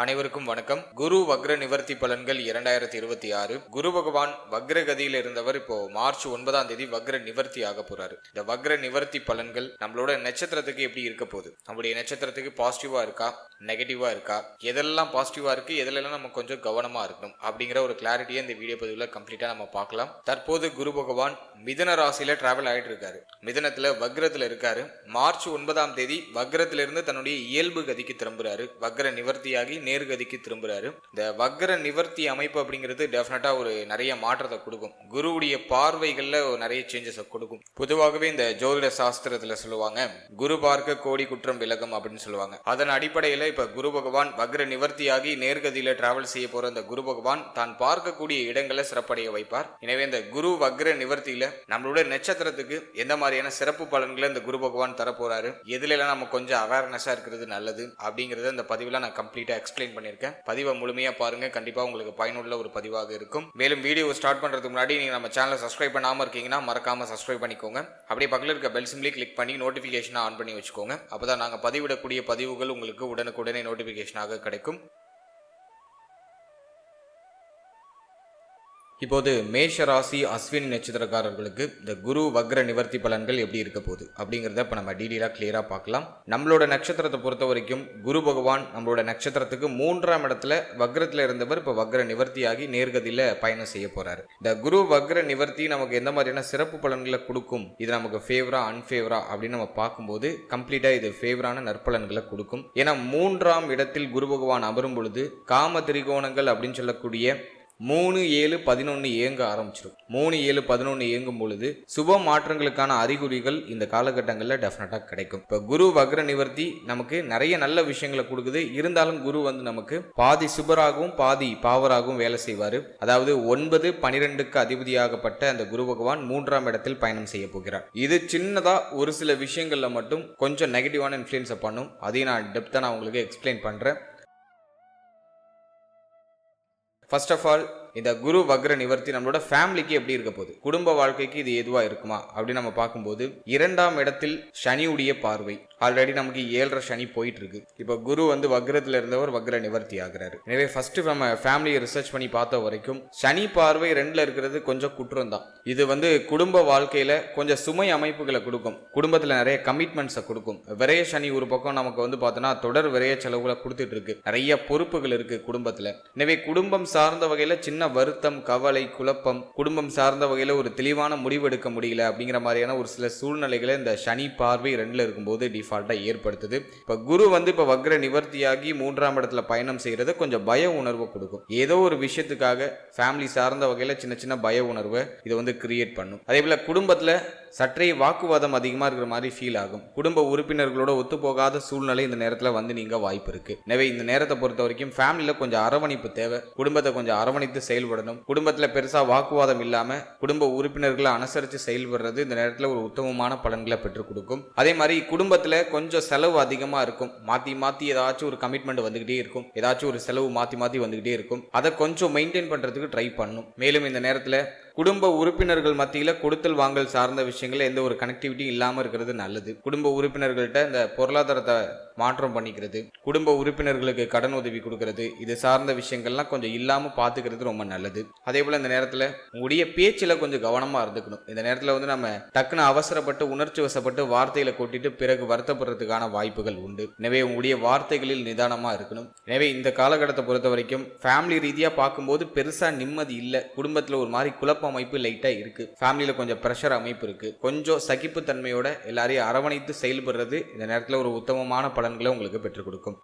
அனைவருக்கும் வணக்கம். குரு வக்ர நிவர்த்தி பலன்கள் 2026. குரு பகவான் வக்ர கதியில் இருந்தவர் இப்போ மார்ச் 9ஆம் தேதி வக்ர நிவர்த்தி ஆக போறாரு. இந்த வக்ர நிவர்த்தி பலன்கள் நம்மளோட நட்சத்திரத்துக்கு எப்படி இருக்க போகுது, நம்மளுடைய நட்சத்திரத்துக்கு பாசிட்டிவா இருக்கா நெகட்டிவா இருக்கா, எதெல்லாம் பாசிட்டிவா இருக்கு எதெல்லாம் நம்ம கொஞ்சம் கவனமா இருக்கணும் அப்படிங்கிற ஒரு கிளாரிட்டியை இந்த வீடியோ பதிவுல கம்ப்ளீட்டா நம்ம பார்க்கலாம். தற்போது குரு பகவான் மிதுன ராசியில டிராவல் ஆயிட்டு இருக்காரு. மிதுனத்துல வக்ரத்துல இருக்காரு. மார்ச் 9ஆம் தேதி வக்ரத்துல இருந்து தன்னுடைய இயல்பு கதிக்கு திரும்புறாரு. வக்ர நிவர்த்தியாகி நேர்கதிக்கு திரும்புறாரு. இந்த வக்ர நிவர்த்தி அமைப்பு அப்படிங்கிறது டெஃபினட்டா ஒரு நிறைய மாற்றத்தை கொடுக்கும். குருவுடைய பார்வைகள்ல நிறைய சேஞ்சஸ் கொடுக்கும். பொதுவாகவே இந்த ஜோதிட சாஸ்திரத்துல சொல்லுவாங்க, குரு பார்க்க கோடி குற்றம் விலகும் அப்படின்னு சொல்லுவாங்க. அதன் அடிப்படையில இப்ப குரு பகவான் வக்ர நிவர்த்தியாகி நேர்கதியில டிராவல் செய்ய போற இந்த குரு பகவான் தான் பார்க்கக்கூடிய இடங்களை சிறப்படைய வைப்பார். எனவே இந்த குரு வக்ர நிவர்த்தியில நம்மளோட நட்சத்திரத்துக்கு எந்த மாதிரியான சிறப்பு பலன்களை இந்த குரு பகவான் தரப்போறாரு, எதுல எல்லாம் நம்ம கொஞ்சம் அவேர்னஸா இருக்கிறது நல்லது அப்படிங்கறத இந்த பதிவுல நான் கம்ப்ளீட்டா எக்ஸ்பிளைன் பண்ணியிருக்கேன். பதிவை முழுமையா பாருங்க, கண்டிப்பா உங்களுக்கு பயனுள்ள ஒரு பதிவாக இருக்கும். மேலும் வீடியோ ஸ்டார்ட் பண்றதுக்கு முன்னாடி நீங்க நம்ம சேனலை சப்ஸ்கிரைப் பண்ணாம இருக்கீங்கன்னா மறக்காம சப்ஸ்கிரைப் பண்ணிக்கோங்க. அப்படியே பக்கத்தில் இருக்க பெல் சிம்பிளை கிளிக் பண்ணி நோட்டிபிகேஷன் ஆன் பண்ணி வச்சுக்கோங்க. அப்பதான் நாங்க பதிவிடக்கூடிய பதிவுகள் உங்களுக்கு உடனுக்குடனே நோட்டிபிகேஷனாக கிடைக்கும். இப்போது மேஷ ராசி அஸ்வினி நட்சத்திரக்காரர்களுக்கு இந்த குரு வக்ர நிவர்த்தி பலன்கள் எப்படி இருக்க போகுது அப்படிங்கிறத இப்போ நம்ம டீடெயிலாக கிளியரா பார்க்கலாம். நம்மளோட நட்சத்திரத்தை பொறுத்த வரைக்கும் குரு பகவான் நம்மளோட நட்சத்திரத்துக்கு 3ஆம் இடத்துல வக்ரத்தில் இருந்தவர் இப்போ வக்ர நிவர்த்தியாகி நேர்கதியில் பயணம் செய்ய போறாரு. இந்த குரு வக்ர நிவர்த்தி நமக்கு எந்த மாதிரியான சிறப்பு பலன்களை கொடுக்கும், இது நமக்கு ஃபேவரா அன்ஃபேவரா அப்படின்னு நம்ம பார்க்கும்போது கம்ப்ளீட்டா இது ஃபேவரான நற்பலன்களை கொடுக்கும். ஏன்னா 3ஆம் இடத்தில் குரு பகவான் அமரும் பொழுது காம திரிகோணங்கள் அப்படின்னு சொல்லக்கூடிய 3, 7, 11 இயங்க ஆரம்பிச்சிடும். 3, 7, 11 இயங்கும் பொழுது சுப மாற்றங்களுக்கான அறிகுறிகள் இந்த காலகட்டங்களில் டெஃபினட்டா கிடைக்கும். இப்போ குரு வக்ர நிவர்த்தி நமக்கு நிறைய நல்ல விஷயங்களை கொடுக்குது. இருந்தாலும் குரு நமக்கு பாதி சுபராகவும் பாதி பாவராகவும் வேலை செய்வார். அதாவது 9, 12க்கு அதிபதியாகப்பட்ட அந்த குரு பகவான் 3ஆம் இடத்தில் பயணம் செய்ய போகிறார். இது சின்னதா ஒரு சில விஷயங்கள்ல மட்டும் கொஞ்சம் நெகட்டிவான இன்ஃப்ளூயன்ஸை பண்ணும். அதையும் நான் டெப்தா நான் உங்களுக்கு எக்ஸ்பிளைன் பண்றேன். ஃபர்ஸ்ட் ஆஃப் ஆல், இந்த குரு வக்ர நிவர்த்தி நம்மளோட ஃபேமிலிக்கு எப்படி இருக்க போகுது, குடும்ப வாழ்க்கைக்கு இது எதுவா இருக்குமா அப்படின்னு நம்ம பார்க்கும்போது 2ஆம் இடத்தில் சனியுடைய பார்வை. ஆல்ரெடி நமக்கு 7.5 சனி போயிட்டு இருக்கு. இப்போ குரு வக்ரத்துல இருந்தவர் வக்ர நிவர்த்தி ஆகிறாரு. எனவே ஃபர்ஸ்ட் நம்ம ஃபேமிலியை ரிசர்ச் பண்ணி பார்த்த வரைக்கும் சனி பார்வை 2ல இருக்கிறது கொஞ்சம் குற்றம் தான். இது குடும்ப வாழ்க்கையில கொஞ்சம் சுமை அமைப்புகளை கொடுக்கும். குடும்பத்துல நிறைய கமிட்மெண்ட்ஸை கொடுக்கும். விரைய சனி ஒரு பக்கம் நமக்கு பார்த்தோன்னா தொடர் விரைய செலவுகளை கொடுத்துட்டு இருக்கு. நிறைய பொறுப்புகள் இருக்கு குடும்பத்துல. எனவே குடும்பம் சார்ந்த வகையில சின்ன வருத்தம், கவலை, குழப்பம், குடும்பம் சார்ந்த வகையில ஒரு தெளிவான முடிவு எடுக்க முடியல அப்படிங்கிற மாதிரியான ஒரு சில சூழ்நிலைகளை இந்த சனி பார்வை 2ல இருக்கும்போது டிஃபால்ட்டா ஏற்படுத்துது. இப்ப குரு இப்ப வக்ர நிவர்த்தியாகி 3ஆம் இடத்துல பயணம் செய்யறது கொஞ்சம் பய உணர்வு கொடுக்கும். ஏதோ ஒரு விஷயத்துக்காக ஃபேமிலி சார்ந்த வகையில சின்ன சின்ன பய உணர்வை இது கிரியேட் பண்ணும். அதே போல குடும்பத்துல சற்றே வாக்குவாதம் அதிகமா இருக்கிற மாதிரி ஃபீல் ஆகும். குடும்ப உறுப்பினர்களோட ஒத்து போகாத சூழ்நிலை இந்த நேரத்துல நீங்க வாய்ப்பு இருக்கு. எனவே இந்த நேரத்தை பொறுத்த வரைக்கும் ஃபேமிலியில கொஞ்சம் அரவணைப்பு தேவை. குடும்பத்தை கொஞ்சம் அரவணைத்து செயல்படணும். குடும்பத்துல பெருசா வாக்குவாதம் இல்லாம குடும்ப உறுப்பினர்களை அனுசரித்து செயல்படுறது இந்த நேரத்துல ஒரு உத்தமமான பலன்களை பெற்றுக் கொடுக்கும். அதே மாதிரி குடும்பத்துல கொஞ்சம் செலவு அதிகமா இருக்கும். மாத்தி மாத்தி ஏதாச்சும் ஒரு கமிட்மெண்ட் வந்துகிட்டே இருக்கும். ஏதாச்சும் ஒரு செலவு மாத்தி மாத்தி வந்துகிட்டே இருக்கும். அதை கொஞ்சம் மெயின்டைன் பண்றதுக்கு ட்ரை பண்ணும். மேலும் இந்த நேரத்துல குடும்ப உறுப்பினர்கள் மத்தியில கொடுத்தல் வாங்கல் சார்ந்த விஷயங்கள்ல எந்த ஒரு கனெக்டிவிட்டி இல்லாம இருக்கிறது நல்லது. குடும்ப உறுப்பினர்கள்ட்ட இந்த பொருளாதாரத்தை மாற்றம் பண்ணிக்கிறது, குடும்ப உறுப்பினர்களுக்கு கடன் உதவி கொடுக்கிறது, இது சார்ந்த விஷயங்கள்லாம் கொஞ்சம் இல்லாம பாத்துக்கிறது ரொம்ப நல்லது. அதே போல இந்த நேரத்துல உங்களுடைய பேச்சுல கொஞ்சம் கவனமா இருந்துக்கணும். இந்த நேரத்துல நம்ம டக்குன்னு அவசரப்பட்டு உணர்ச்சி வசப்பட்டு வார்த்தையில கொட்டிட்டு பிறகு வருத்தப்படுறதுக்கான வாய்ப்புகள் உண்டு. எனவே உங்களுடைய வார்த்தைகளில் நிதானமா இருக்கணும். எனவே இந்த காலகட்டத்தை பொறுத்த வரைக்கும் ஃபேமிலி ரீதியா பார்க்கும்போது பெருசா நிம்மதி இல்லை. குடும்பத்துல ஒரு மாதிரி குழப்பம் அமைப்பு லைட்டா இருக்கு. ஃபேமிலியில கொஞ்சம் பிரஷர் அமைப்பு இருக்கு. கொஞ்சம் சகிப்பு தன்மையோட எல்லாரையும் அரவணைத்து செயல்படுறது இந்த நேரத்துல ஒரு உத்தமமான பலன்களை உங்களுக்கு பெற்றுக் கொடுக்கும்.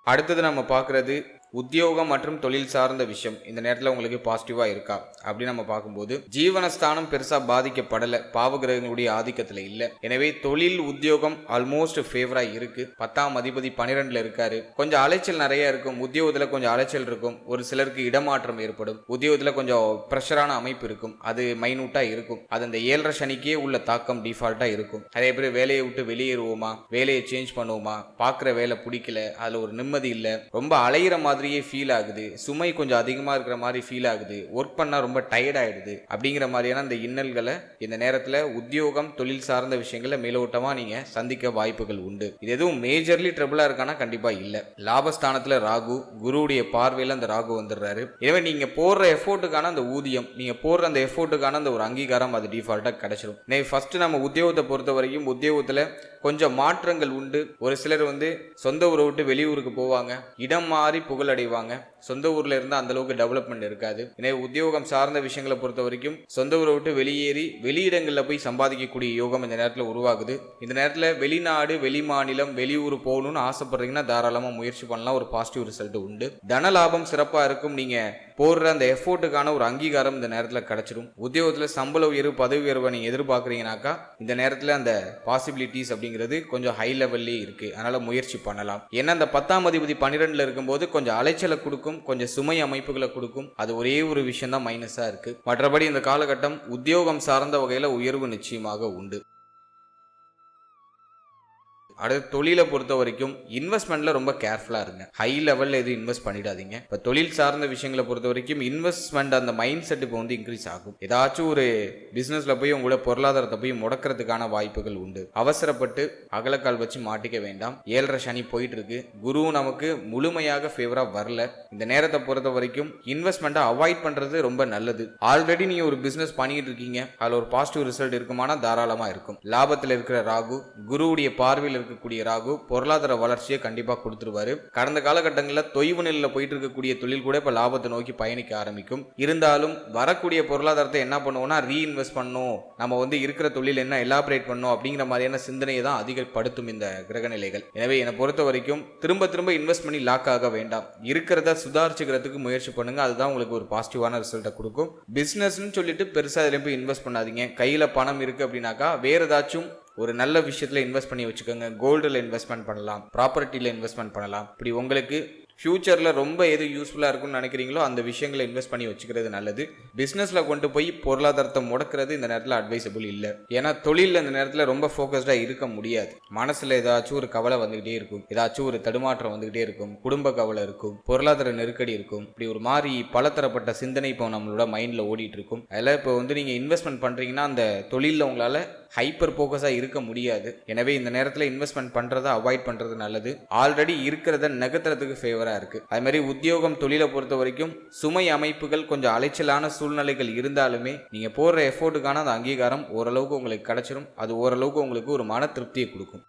அடுத்தது நம்ம பார்க்கறது உத்தியோகம் மற்றும் தொழில் சார்ந்த விஷயம். இந்த நேரத்தில் உங்களுக்கு பாசிட்டிவா இருக்கா அப்படின்னு நம்ம பார்க்கும்போது ஜீவனஸ்தானம் பெருசா பாதிக்கப்படல, பாவகிரகங்களுடைய ஆதிக்கத்துல இல்ல. எனவே தொழில் உத்தியோகம் ஆல்மோஸ்ட் ஃபேவரா இருக்கு. 10ஆம் அதிபதி 12ல இருக்காரு. கொஞ்சம் அலைச்சல் நிறைய இருக்கும். உத்தியோகத்துல கொஞ்சம் அலைச்சல் இருக்கும். ஒரு சிலருக்கு இடமாற்றம் ஏற்படும். உத்தியோகத்துல கொஞ்சம் பிரஷரான அமைப்பு இருக்கும். அது மைனூட்டா இருக்கும். அது அந்த 7.5 சனிக்கே உள்ள தாக்கம் டிஃபால்ட்டா இருக்கும். அதே பேர் வேலையை விட்டு வெளியேறுவோமா, வேலையை சேஞ்ச் பண்ணுவோமா, பாக்குற வேலை பிடிக்கல, அதுல ஒரு நிம்மதி இல்ல, ரொம்ப அலையிற மாதிரி மாதிரியே ஃபீல் ஆகுது, சுமை கொஞ்சம் அதிகமாக இருக்கிற மாதிரி ஃபீல் ஆகுது, ஒர்க் பண்ணால் ரொம்ப டயர்ட் ஆகிடுது அப்படிங்கிற மாதிரியான அந்த இன்னல்களை இந்த நேரத்தில் உத்தியோகம் தொழில் சார்ந்த விஷயங்களை மேலோட்டமாக நீங்கள் சந்திக்க வாய்ப்புகள் உண்டு. இது எதுவும் மேஜர்லி ட்ரபிளாக இருக்கானா கண்டிப்பாக இல்லை. லாபஸ்தானத்தில் ராகு, குருவுடைய பார்வையில் அந்த ராகு வந்துடுறாரு. எனவே நீங்கள் போடுற எஃபோர்ட்டுக்கான அந்த ஊதியம், நீங்கள் போடுற அந்த எஃபோர்ட்டுக்கான அந்த ஒரு அங்கீகாரம் அது டிஃபால்ட்டாக கிடைச்சிடும். ஃபர்ஸ்ட் நம்ம உத்தியோகத்தை பொறுத்த வரைக்கும் உத்தியோகத்தில் கொஞ்சம் மாற்றங்கள் உண்டு. ஒரு சிலர் சொந்த ஊரை விட்டு வெளியூருக்கு போவாங்க, இடம் மாறி புகழடைவாங்க. சொந்த ஊர்ல இருந்து அந்த அளவுக்கு டெவலப்மெண்ட் இருக்காது. எனவே உத்தியோகம் சார்ந்த விஷயங்களை பொறுத்த வரைக்கும் சொந்த ஊரை விட்டு வெளியேறி வெளியிடங்களில் போய் சம்பாதிக்கக்கூடிய யோகம் இந்த நேரத்தில் உருவாகுது. இந்த நேரத்தில் வெளிநாடு, வெளி மாநிலம், வெளியூர் போகணும்னு ஆசைப்படுறீங்கன்னா தாராளமாக முயற்சி பண்ணலாம். ஒரு பாசிட்டிவ் ரிசல்ட் உண்டு. தன லாபம் சிறப்பாக இருக்கும். நீங்க போடுற அந்த எஃபோர்ட்டுக்கான ஒரு அங்கீகாரம் இந்த நேரத்தில் கிடைச்சிடும். உத்தியோகத்தில் சம்பள உயர்வு, பதவி உயர்வை நீங்க எதிர்பார்க்குறீங்கன்னாக்கா இந்த நேரத்தில் அந்த பாசிபிலிட்டிஸ் அப்படிங்கிறது கொஞ்சம் ஹை லெவல்லே இருக்கு. அதனால முயற்சி பண்ணலாம். ஏன்னா அந்த 10ஆம் அதிபதி 12ல் இருக்கும்போது கொஞ்சம் அலைச்சலை கொடுக்கும், கொஞ்சம் சுமை அமைப்புகளை கொடுக்கும். அது ஒரே ஒரு விஷயம் தான் மைனஸா இருக்கு. மற்றபடி இந்த காலகட்டம் உத்தியோகம் சார்ந்த வகையில் உயர்வு நிச்சயமாக உண்டு. அடுத்து தொழிலை பொறுத்த வரைக்கும் இன்வெஸ்ட்மெண்ட்ல ரொம்ப கேர்ஃபுல்லா இருங்க. ஹை லெவல்ல எதுவும் இன்வெஸ்ட் பண்ணிடாதீங்க. இப்போ தொழில் சார்ந்த விஷயங்களை பொறுத்த வரைக்கும் இன்வெஸ்ட்மெண்ட் அந்த மைண்ட் செட் இப்போ இன்க்ரீஸ் ஆகும். ஏதாச்சும் ஒரு பிசினஸ்ல போய் உங்களோட பொருளாதாரத்தை போய் முடக்கிறதுக்கான வாய்ப்புகள் உண்டு. அவசரப்பட்டு அகலக்கால் வச்சு மாட்டிக்க வேண்டாம். 7.5 சனி போயிட்டு இருக்கு. குரு நமக்கு முழுமையாக ஃபேவரா வரல. இந்த நேரத்தை பொறுத்த வரைக்கும் இன்வெஸ்ட்மெண்ட்டை அவாய்ட் பண்றது ரொம்ப நல்லது. ஆல்ரெடி நீங்க ஒரு பிசினஸ் பண்ணிட்டு இருக்கீங்க, அதுல ஒரு பாசிட்டிவ் ரிசல்ட் இருக்குமானா தாராளமா இருக்கும். லாபத்தில் இருக்கிற ராகு, குருவுடைய பார்வையில் இருக்கக்கூடிய ராகு பொருளாதார வளர்ச்சியை கண்டிப்பா கொடுத்துருவாரு. கடந்த காலகட்டங்களில் தொய்வு நிலையில போயிட்டு இருக்கக்கூடிய தொழில் கூட இப்ப லாபத்தை நோக்கி பயணிக்க ஆரம்பிக்கும். இருந்தாலும் வரக்கூடிய பொருளாதாரத்தை என்ன பண்ணுவோம்னா ரீஇன்வெஸ்ட் பண்ணும், நம்ம இருக்கிற தொழில் என்ன எலாபரேட் பண்ணும் அப்படிங்கிற மாதிரியான சிந்தனையை தான் அதிகப்படுத்தும் இந்த கிரக நிலைகள். எனவே என்னை பொறுத்த வரைக்கும் திரும்ப திரும்ப இன்வெஸ்ட் பண்ணி லாக் ஆக வேண்டாம். இருக்கிறத சுதாரிச்சுக்கிறதுக்கு முயற்சி பண்ணுங்க. அதுதான் உங்களுக்கு ஒரு பாசிட்டிவான ரிசல்ட்டை கொடுக்கும். பிசினஸ்ன்னு சொல்லிட்டு பெருசா இதுல போய் இன்வெஸ்ட் பண்ணாதீங்க. கையில பணம் இருக்கு அப்படின்னாக்கா வேற ஏதாச்சும் ஒரு நல்ல விஷயத்துல இன்வெஸ்ட் பண்ணி வச்சுக்கோங்க. கோல்டுல இன்வெஸ்ட்மெண்ட் பண்ணலாம், ப்ராப்பர்ட்டில இன்வெஸ்ட்மெண்ட் பண்ணலாம். இப்படி உங்களுக்கு ஃபியூச்சரில் ரொம்ப எது யூஸ்ஃபுல்லாக இருக்கும்னு நினைக்கிறீங்களோ அந்த விஷயங்களை இன்வெஸ்ட் பண்ணி வச்சுக்கிறது நல்லது. பிஸ்னஸில் கொண்டு போய் பொருளாதாரத்தை முடக்கிறது இந்த நேரத்தில் அட்வைசபிள் இல்லை. ஏன்னா தொழிலில் இந்த நேரத்தில் ரொம்ப ஃபோக்கஸ்டாக இருக்க முடியாது. மனசில் ஏதாச்சும் ஒரு கவலை வந்துகிட்டே இருக்கும், ஏதாச்சும் ஒரு தடுமாற்றம் வந்துகிட்டே இருக்கும், குடும்ப கவலை இருக்கும், பொருளாதார நெருக்கடி இருக்கும். இப்படி ஒரு மாதிரி பலதரப்பட்ட சிந்தனை இப்போ நம்மளோட மைண்டில் ஓடிட்டு இருக்கும். அதில் இப்போ நீங்கள் இன்வெஸ்ட்மெண்ட் பண்ணுறீங்கன்னா அந்த தொழிலில் உங்களால் ஹைப்பர் ஃபோக்கஸாக இருக்க முடியாது. எனவே இந்த நேரத்தில் இன்வெஸ்ட்மெண்ட் பண்ணுறதை அவாய்ட் பண்ணுறது நல்லது. ஆல்ரெடி இருக்கிறத நகர்த்துறதுக்கு ஃபேவராக இருக்கு. அது மாதிரி உத்தியோகம் தொழிலை பொறுத்த வரைக்கும் சுமை அமைப்புகள் கொஞ்சம் அலைச்சலான சூழ்நிலைகள் இருந்தாலுமே நீங்க போடுற எஃபோர்ட்டுக்கான அந்த அங்கீகாரம் ஓரளவுக்கு உங்களுக்கு கிடைச்சிடும். அது ஓரளவுக்கு உங்களுக்கு ஒரு மன திருப்தியை கொடுக்கும்.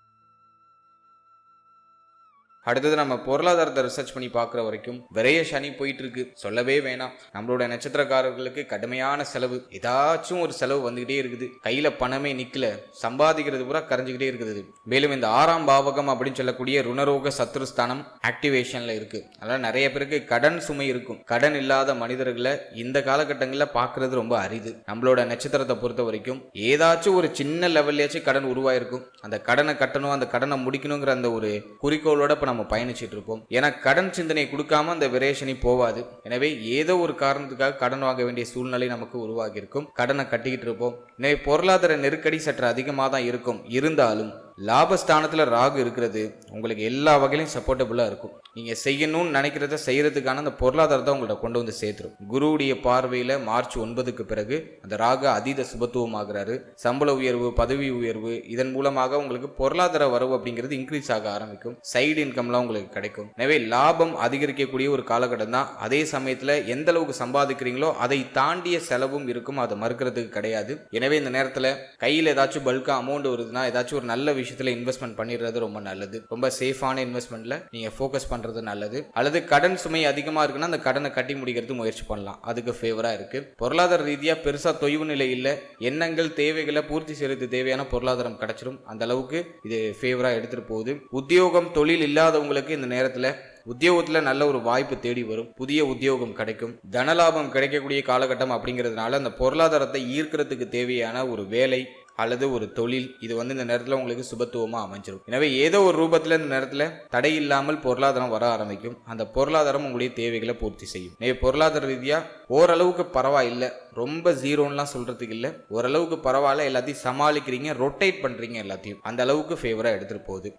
அடுத்தது நம்ம பொருளாதாரத்தை ரிசர்ச் பண்ணி பார்க்குற வரைக்கும் விரைய சனி போயிட்டு இருக்கு. சொல்லவே வேணாம். நம்மளோட நட்சத்திரக்காரர்களுக்கு கடுமையான செலவு, ஏதாச்சும் ஒரு செலவு வந்துகிட்டே இருக்குது. கையில பணமே நிக்கல, சம்பாதிக்கிறது பூரா கரைஞ்சிக்கிட்டே இருக்குது. மேலும் இந்த 6ஆம் பாவகம் அப்படின்னு சொல்லக்கூடிய ருணரோக சத்ருஸ்தானம் ஆக்டிவேஷன்ல இருக்கு. அதனால நிறைய பேருக்கு கடன் சுமை இருக்கும். கடன் இல்லாத மனிதர்களை இந்த காலகட்டங்களில் பார்க்கறது ரொம்ப அரிது. நம்மளோட நட்சத்திரத்தை பொறுத்த வரைக்கும் ஏதாச்சும் ஒரு சின்ன லெவல்லையாச்சும் கடன் உருவாயிருக்கும். அந்த கடனை கட்டணும், அந்த கடனை முடிக்கணுங்கிற அந்த ஒரு குறிக்கோளோட நம்ம பயணிச்சிட்டு இருப்போம். ஏன்னா கடன் சிந்தனை கொடுக்காம அந்த விரேஷனி போவாது. எனவே ஏதோ ஒரு காரணத்துக்காக கடன் வாங்க வேண்டிய சூழ்நிலை நமக்கு உருவாகி இருக்கும். கடனை கட்டிக்கிட்டு இருப்போம். எனவே பொருளாதார நெருக்கடி சற்று அதிகமாக தான் இருக்கும். இருந்தாலும் லாபஸ்தானத்தில் ராகு இருக்கிறது உங்களுக்கு எல்லா வகையிலும் சப்போர்ட்டபுளாக இருக்கும். நீங்கள் செய்யணும்னு நினைக்கிறத செய்யறதுக்கான அந்த பொருளாதாரத்தை உங்கள்கிட்ட கொண்டு வந்து சேர்த்துரும். குருவுடைய பார்வையில் மார்ச் 9க்கு பிறகு அந்த ராகு அதீத சுபத்துவம் ஆகிறாரு. சம்பள உயர்வு, பதவி உயர்வு, இதன் மூலமாக உங்களுக்கு பொருளாதார வரவு அப்படிங்கிறது இன்க்ரீஸ் ஆக ஆரம்பிக்கும். சைடு இன்கம்லாம் உங்களுக்கு கிடைக்கும். எனவே லாபம் அதிகரிக்கக்கூடிய ஒரு காலகட்டம் தான். அதே சமயத்தில் எந்த அளவுக்கு சம்பாதிக்கிறீங்களோ அதை தாண்டிய செலவும் இருக்கும். அதை மறுக்கிறதுக்கு கிடையாது. எனவே இந்த நேரத்தில் கையில் ஏதாச்சும் பல்கா அமௌண்ட் வருதுன்னா ஏதாச்சும் ஒரு நல்ல விஷயத்துல இன்வெஸ்ட்மெண்ட் பண்ணிடுறது ரொம்ப நல்லது. ரொம்ப சேஃபான இன்வெஸ்ட்மெண்ட்ல நீங்க ஃபோக்கஸ் பண்றது நல்லது. அல்லது கடன் சுமை அதிகமா இருக்குன்னா அந்த கடனை கட்டி முடிக்கிறது முயற்சி பண்ணலாம். அதுக்கு ஃபேவரா இருக்கு. பொருளாதார ரீதியா பெருசா தொய்வு நிலை இல்ல. எண்ணங்கள் தேவைகளை பூர்த்தி செய்யறது தேவையான பொருளாதாரம் கிடைச்சிடும். அந்த அளவுக்கு இது ஃபேவரா எடுத்துட்டு போகுது. உத்தியோகம் தொழில் இல்லாதவங்களுக்கு இந்த நேரத்துல உத்தியோகத்துல நல்ல ஒரு வாய்ப்பு தேடி வரும். புதிய உத்தியோகம் கிடைக்கும். தனலாபம் கிடைக்கக்கூடிய காலகட்டம் அப்படிங்கிறதுனால அந்த பொருளாதாரத்தை ஈர்க்கிறதுக்கு தேவையான ஒரு வேலை அல்லது ஒரு தொழில் இது இந்த நேரத்தில் உங்களுக்கு சுபத்துவமா அமைஞ்சிடும். எனவே ஏதோ ஒரு ரூபத்தில் இந்த நேரத்தில் தடை இல்லாமல் பொருளாதாரம் வர ஆரம்பிக்கும். அந்த பொருளாதாரம் உங்களுடைய தேவைகளை பூர்த்தி செய்யும். எனவே பொருளாதார ரீதியா ஓரளவுக்கு பரவாயில்லை, ரொம்ப ஜீரோன்லாம் சொல்றதுக்கு இல்லை, ஓரளவுக்கு பரவாயில்ல, எல்லாத்தையும் சமாளிக்கிறீங்க, ரொட்டேட் பண்றீங்க, எல்லாத்தையும் அந்த அளவுக்கு ஃபேவரா எடுத்துட்டு போகுது.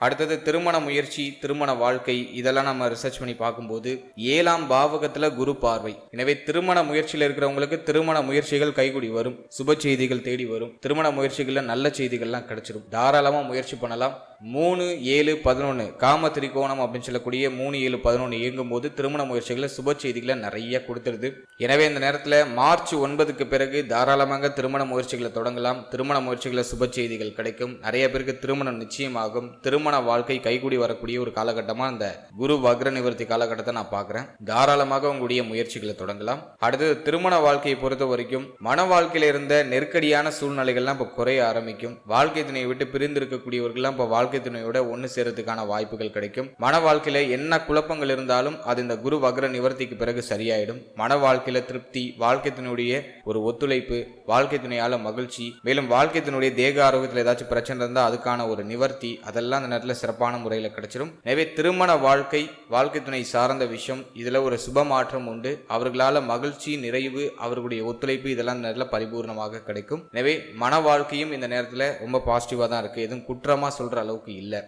அடுத்தது திருமண முயற்சி, திருமண வாழ்க்கை, இதெல்லாம் நம்ம ரிசர்ச் பண்ணி பார்க்கும்போது 7ஆம் பாவகத்துல குரு பார்வை. எனவே திருமண முயற்சியில் இருக்கிறவங்களுக்கு திருமண முயற்சிகள் கைகூடி வரும், சுப செய்திகள் தேடி வரும், திருமண முயற்சிகள்ல நல்ல செய்திகள்லாம் கிடைச்சிடும். தாராளமா முயற்சி பண்ணலாம். 3, 7, 11 காம திரிகோணம் அப்படின்னு சொல்லக்கூடிய 3, 7, 11 இயங்கும் போது திருமண முயற்சிகளை சுப செய்திகளை நிறைய கொடுத்துருது. எனவே இந்த நேரத்தில் மார்ச் 9க்கு பிறகு தாராளமாக திருமண முயற்சிகளை தொடங்கலாம். திருமண முயற்சிகளை சுப செய்திகள் கிடைக்கும். நிறைய பேருக்கு திருமணம் நிச்சயமாகும். திருமண வாழ்க்கை கைகூடி வரக்கூடிய ஒரு காலகட்டமாக இந்த குரு வக்ர நிவர்த்தி காலகட்டத்தை நான் பார்க்குறேன். தாராளமாக உங்களுடைய முயற்சிகளை தொடங்கலாம். அடுத்தது திருமண வாழ்க்கையை பொறுத்த வரைக்கும் மன வாழ்க்கையில் இருந்த நெருக்கடியான சூழ்நிலைகள்லாம் இப்போ குறைய ஆரம்பிக்கும். வாழ்க்கை துணையை விட்டு பிரிந்து இருக்கக்கூடியவர்கள்லாம் இப்போ வாழ்க்கை துணையோட ஒன்று சேரத்துக்கான வாய்ப்புகள் கிடைக்கும். மன வாழ்க்கையில என்ன குழப்பங்கள் இருந்தாலும் அது இந்த குரு வக்ர நிவர்த்திக்கு பிறகு சரியாயிடும். மன வாழ்க்கையில திருப்தி, வாழ்க்கை துணையுடைய ஒரு ஒத்துழைப்பு, வாழ்க்கை துணையால மகிழ்ச்சி, மேலும் வாழ்க்கை துணையுடைய தேக ஆரோக்கியத்தில் ஏதாச்சும் பிரச்சனை இருந்தால் அதுக்கான ஒரு நிவர்த்தி, அதெல்லாம் அந்த நேரத்தில் சிறப்பான முறையில் கிடைச்சிடும். எனவே திருமண வாழ்க்கை, வாழ்க்கை துணை சார்ந்த விஷயம், இதுல ஒரு சுப மாற்றம் உண்டு. அவர்களால மகிழ்ச்சி, நிறைவு, அவர்களுடைய ஒத்துழைப்பு இதெல்லாம் இந்த நேரத்தில் பரிபூர்ணமாக கிடைக்கும். எனவே மன வாழ்க்கையும் இந்த நேரத்தில் ரொம்ப பாசிட்டிவா தான் இருக்கு. எதுவும் குற்றமா சொல்ற அளவுக்கு இல்லை.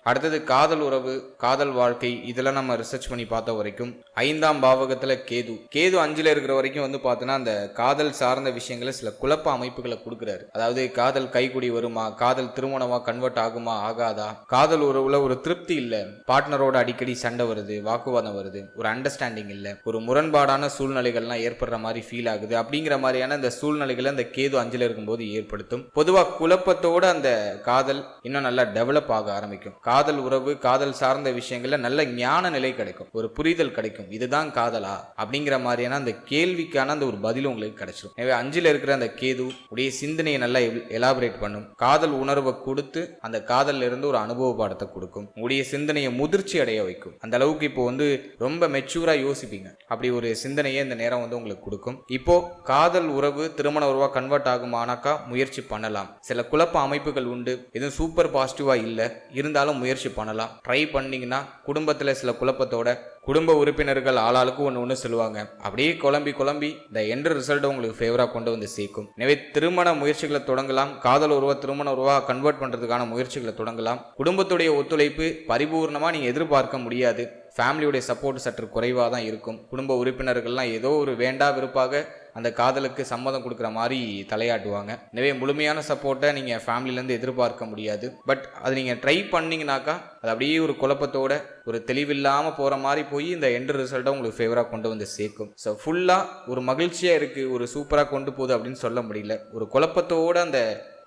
அடுத்தது காதல் உறவு, காதல் வாழ்க்கை, இதெல்லாம் நம்ம ரிசர்ச் பண்ணி பார்த்த வரைக்கும் 5ஆம் பாவகத்துல கேது 5ல் இருக்கிற வரைக்கும் வந்து பார்த்தோன்னா அந்த காதல் சார்ந்த விஷயங்களை சில குழப்ப அமைப்புகளை கொடுக்குறாரு. அதாவது காதல் கைகூடி வருமா, காதல் திருமணமா கன்வெர்ட் ஆகுமா ஆகாதா, காதல் உறவுல ஒரு திருப்தி இல்லை, பார்ட்னரோட அடிக்கடி சண்டை வருது, வாக்குவாதம் வருது, ஒரு அண்டர்ஸ்டாண்டிங் இல்லை, ஒரு முரண்பாடான சூழ்நிலைகள்லாம் ஏற்படுற மாதிரி ஃபீல் ஆகுது. அப்படிங்கிற மாதிரியான அந்த சூழ்நிலைகளை அந்த கேது 5ல் இருக்கும்போது ஏற்படுத்தும். பொதுவாக குழப்பத்தோட அந்த காதல் இன்னும் நல்லா டெவலப் ஆக ஆரம்பிக்கும். காதல் உறவு, காதல் சார்ந்த விஷயங்கள்ல நல்ல ஞான நிலை கிடைக்கும், ஒரு புரிதல் கிடைக்கும். இதுதான் காதலா அப்படிங்கிற மாதிரியான அந்த கேள்விக்கான அந்த ஒரு பதில் உங்களுக்கு கிடைச்சிடும். எனவே 5ல் இருக்கிற அந்த கேது உடைய சிந்தனையை நல்லா எலாபரேட் பண்ணும். காதல் உணர்வை கொடுத்து அந்த காதல்ல இருந்து ஒரு அனுபவ பாடத்தை கொடுக்கும். உடைய சிந்தனையை முதிர்ச்சி அடைய வைக்கும். அந்த அளவுக்கு இப்போ வந்து ரொம்ப மெச்சூரா யோசிப்பீங்க. அப்படி ஒரு சிந்தனையை இந்த நேரம் வந்து உங்களுக்கு கொடுக்கும். இப்போ காதல் உறவு திருமண உறவா கன்வெர்ட் ஆகுமானாக்கா முயற்சி பண்ணலாம். சில குழப்ப அமைப்புகள் உண்டு, எதுவும் சூப்பர் பாசிட்டிவா இல்லை, இருந்தாலும் முயற்சி பண்ணலாம். ட்ரை பண்ணீங்கன்னா குடும்பத்துல சில குழப்பத்தோட குடும்ப உறுப்பினர்கள் ஆளாளுக்கு ஒன்று சொல்லுவாங்க. அப்படியே குழம்பி இந்த எண்ட் ரிசல்ட் உங்களுக்கு ஃபேவரா கொண்டு வந்து சேர்க்கும். எனவே திருமண முயற்சிகளை தொடங்கலாம். காதல் உறவா திருமண உறவா கன்வெர்ட் பண்றதுக்கான முயற்சிகளை தொடங்கலாம். குடும்பத்துடைய ஒத்துழைப்பு பரிபூர்ணமா நீங்க எதிர்பார்க்க முடியாது. ஃபேமிலியுடைய சப்போர்ட் சற்று குறைவாக தான் இருக்கும். குடும்ப உறுப்பினர்கள்லாம் ஏதோ ஒரு வேண்டா விருப்பாக அந்த காதலுக்கு சம்மதம் கொடுக்குற மாதிரி தலையாட்டுவாங்க. எனவே முழுமையான சப்போர்ட்டை நீங்கள் ஃபேமிலியிலேருந்து எதிர்பார்க்க முடியாது. பட் அது நீங்கள் ட்ரை பண்ணிங்கனாக்கா அது அப்படியே ஒரு குழப்பத்தோட ஒரு தெளிவில்லாமல் போகிற மாதிரி போய் இந்த எண்ட் ரிசல்ட்டை உங்களுக்கு ஃபேவராக கொண்டு வந்து சேர்க்கும். ஸோ ஃபுல்லாக ஒரு மகிழ்ச்சியாக இருக்குது, ஒரு சூப்பராக கொண்டு போகுது அப்படின்னு சொல்ல முடியல. ஒரு குழப்பத்தோடு அந்த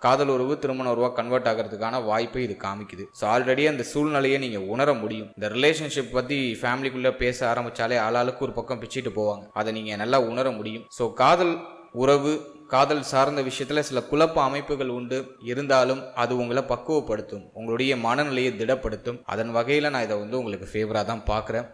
காதல் உறவு திருமண உறவா கன்வெர்ட் ஆகிறதுக்கான வாய்ப்பை இது காமிக்குது. ஸோ ஆல்ரெடி அந்த சூழ்நிலையை நீங்கள் உணர முடியும். இந்த ரிலேஷன்ஷிப் பற்றி ஃபேமிலிக்குள்ளே பேச ஆரம்பித்தாலே ஆளாளுக்கு ஒரு பக்கம் பிச்சுட்டு போவாங்க. அதை நீங்கள் நல்லா உணர முடியும். ஸோ காதல் உறவு, காதல் சார்ந்த விஷயத்தில் சில குழப்ப அமைப்புகள் உண்டு, இருந்தாலும் அது உங்களை பக்குவப்படுத்தும், உங்களுடைய மனநிலையை திடப்படுத்தும். அதன் வகையில் நான் இதை வந்து உங்களுக்கு ஃபேவராக தான் பார்க்குறேன்.